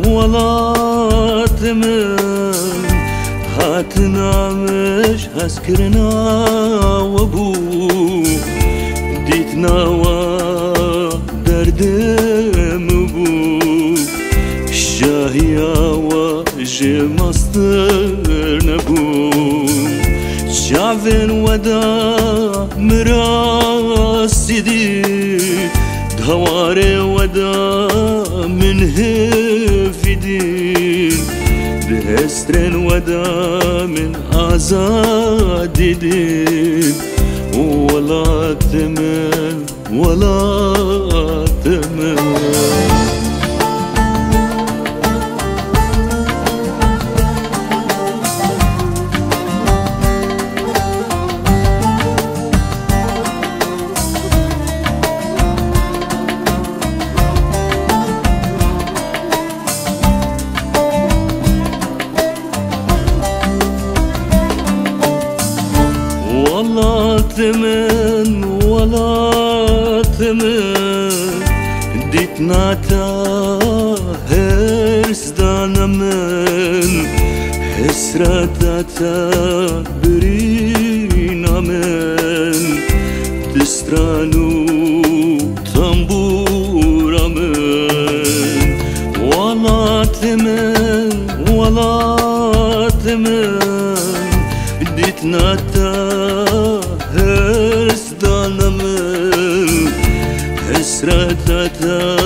ولات من هاتنا مش هسكرنا وابو ديتنا ودردم بو شاهيا وجه مصدر نبو شعفن ودا مراسي دي دواري ودا من هفدين بهسترن ودا من آزاد دين ولا تمن ولا تمن ولا تمن ديتنا هرس دانا من حسرتا برينا من دسترانو تنبورا من ولا تمن ديتنا هرس دانا من حسرتا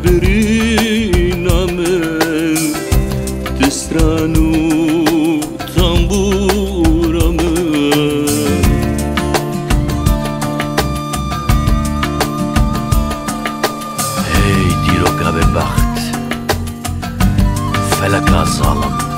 برينا من تسرانو تنبورا من هی دیروگا به بخت فلکا ظالم